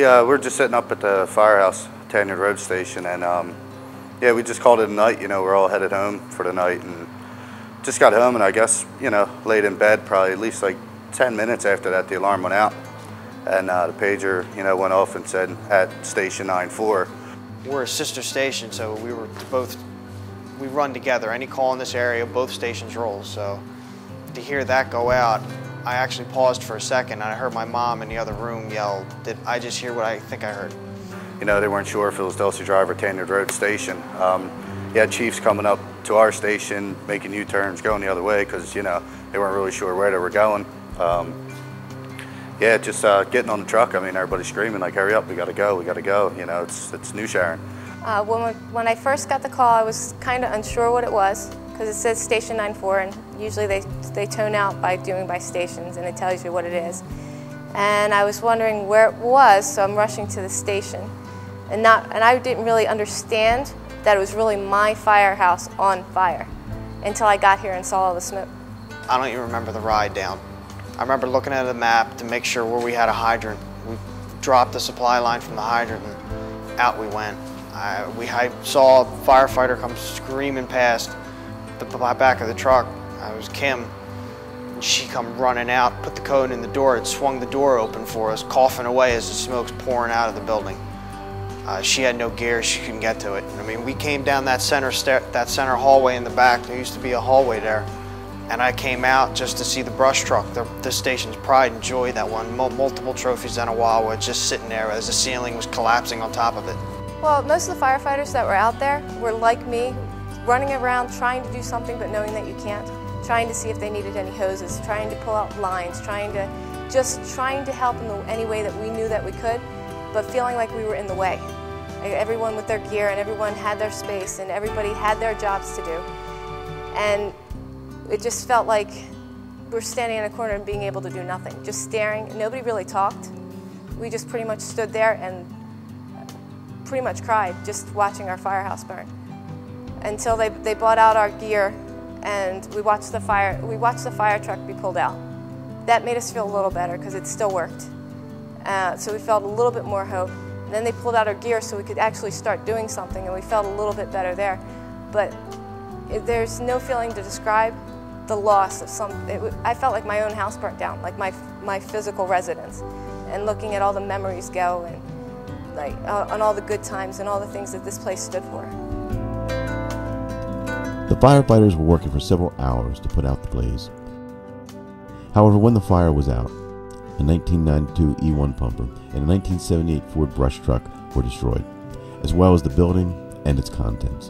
We're just sitting up at the firehouse, Tanyard Road Station, and yeah, we just called it a night. You know, we're all headed home for the night, and just got home, and I guess, you know, laid in bed probably at least like 10 minutes after that, the alarm went out, and the pager, you know, went off and said at station 9-4. We're a sister station, so we run together. Any call in this area, both stations roll. So to hear that go out, I actually paused for a second, and I heard my mom in the other room yell, "Did I just hear what I think I heard?" You know, they weren't sure if it was Dulce Drive or Tanyard Road Station. You had chiefs coming up to our station, making U-turns, going the other way, because, you know, they weren't really sure where they were going. Yeah, just getting on the truck, I mean, everybody's screaming, like, hurry up, we gotta go, we gotta go. You know, it's New Sharon. When I first got the call, I was kind of unsure what it was, because it says station 9-4, and usually they tone out by stations, and it tells you what it is. And I was wondering where it was, so I'm rushing to the station. And I didn't really understand that it was really my firehouse on fire until I got here and saw all the smoke. I don't even remember the ride down. I remember looking at the map to make sure where we had a hydrant. We dropped the supply line from the hydrant and out we went. I saw a firefighter come screaming past the back of the truck. It was Kim. And she come running out, put the code in the door, it swung the door open for us, coughing away as the smoke's pouring out of the building. She had no gear, she couldn't get to it. I mean, we came down that center hallway in the back. There used to be a hallway there. And I came out just to see the brush truck, the station's pride and joy that won multiple trophies and a Wawa, just sitting there as the ceiling was collapsing on top of it. Well, most of the firefighters that were out there were like me, running around trying to do something but knowing that you can't, trying to see if they needed any hoses, trying to pull out lines, trying to help in any way that we knew that we could, but feeling like we were in the way. Like everyone with their gear and everyone had their space and everybody had their jobs to do. And it just felt like we were standing in a corner and being able to do nothing, just staring. Nobody really talked. We just pretty much stood there and pretty much cried, just watching our firehouse burn. Until they bought out our gear and we watched the fire truck be pulled out. That made us feel a little better because it still worked. So we felt a little bit more hope. And then they pulled out our gear so we could actually start doing something, and we felt a little bit better there. But there's no feeling to describe the loss of I felt like my own house burnt down, like my physical residence, and looking at all the memories go, and like on all the good times and all the things that this place stood for. The firefighters were working for several hours to put out the blaze. However, when the fire was out, a 1992 E1 pumper and a 1978 Ford brush truck were destroyed, as well as the building and its contents.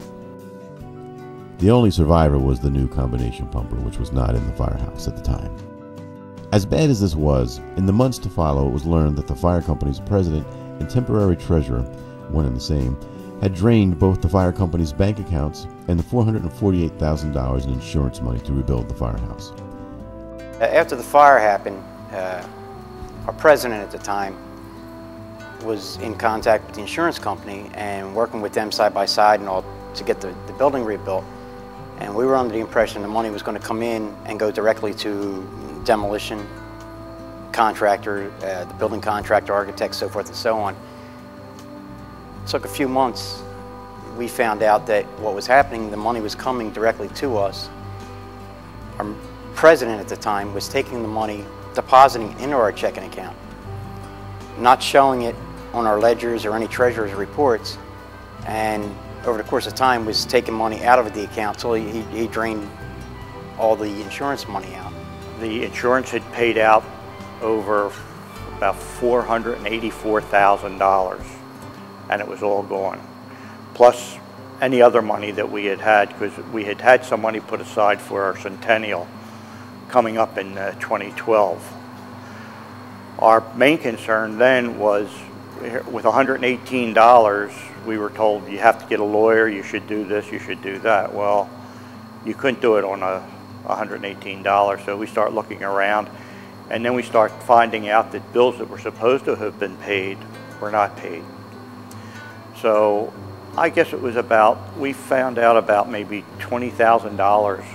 The only survivor was the new combination pumper, which was not in the firehouse at the time. As bad as this was, in the months to follow, it was learned that the fire company's president and temporary treasurer, one and the same, had drained both the fire company's bank accounts and the $448,000 in insurance money to rebuild the firehouse. After the fire happened, our president at the time was in contact with the insurance company and working with them side by side and all to get the building rebuilt. And we were under the impression the money was going to come in and go directly to demolition contractor, the building contractor, architects, so forth and so on. It took a few months. We found out that what was happening, the money was coming directly to us. Our president at the time was taking the money, depositing into our checking account, not showing it on our ledgers or any treasurer's reports, and over the course of time was taking money out of the account so he drained all the insurance money out. The insurance had paid out over about $484,000, and it was all gone. Plus any other money that we had because we had had some money put aside for our centennial coming up in 2012. Our main concern then was with $118, we were told you have to get a lawyer, you should do this, you should do that. Well, you couldn't do it on $118, so we start looking around, and then we start finding out that bills that were supposed to have been paid were not paid. So I guess it was we found out about maybe $20,000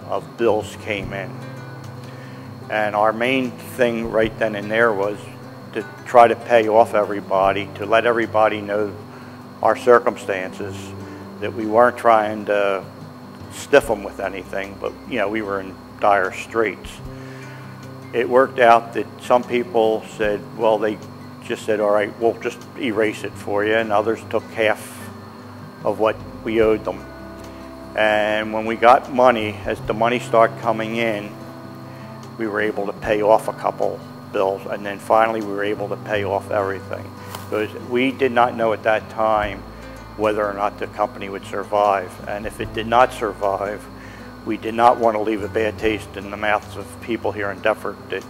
of bills came in. And our main thing right then and there was to try to pay off everybody, to let everybody know our circumstances, that we weren't trying to stiff them with anything, but you know, we were in dire straits. It worked out that some people said, well, they just said, all right, we'll just erase it for you, and others took half of what we owed them. And when we got money, as the money started coming in, we were able to pay off a couple bills, and then finally we were able to pay off everything. Because we did not know at that time whether or not the company would survive. And if it did not survive, we did not want to leave a bad taste in the mouths of people here in Deptford that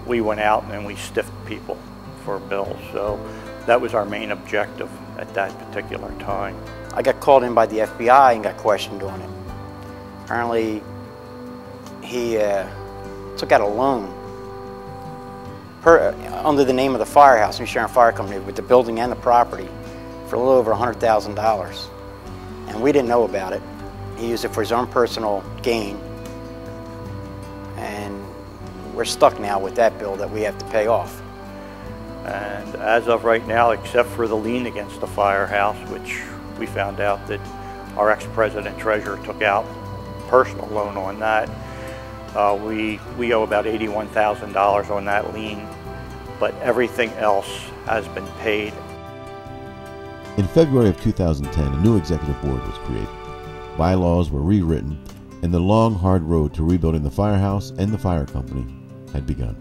we went out and we stiffed people for bills. So that was our main objective at that particular time. I got called in by the FBI and got questioned on it. Apparently, he took out a loan under the name of the Firehouse, New Sharon Fire Company, with the building and the property for a little over $100,000. And we didn't know about it. He used it for his own personal gain. And we're stuck now with that bill that we have to pay off. And as of right now, except for the lien against the Firehouse, which we found out that our ex-president treasurer took out personal loan on that, we owe about $81,000 on that lien, but everything else has been paid. In February of 2010, a new executive board was created. Bylaws were rewritten, and the long, hard road to rebuilding the Firehouse and the fire company had begun.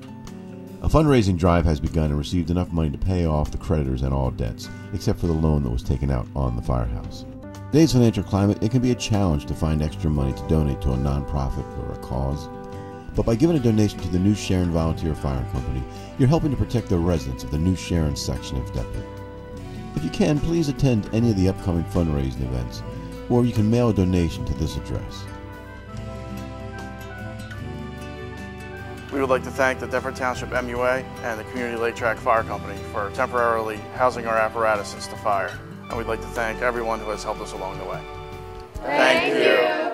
A fundraising drive has begun and received enough money to pay off the creditors and all debts, except for the loan that was taken out on the Firehouse. In today's financial climate, it can be a challenge to find extra money to donate to a nonprofit or a cause. But by giving a donation to the New Sharon Volunteer Fire Company, you're helping to protect the residents of the New Sharon section of Deptford. If you can, please attend any of the upcoming fundraising events, or you can mail a donation to this address. We would like to thank the Deptford Township MUA and the Community Lake Track Fire Company for temporarily housing our apparatus since the fire. And we'd like to thank everyone who has helped us along the way. Thank you.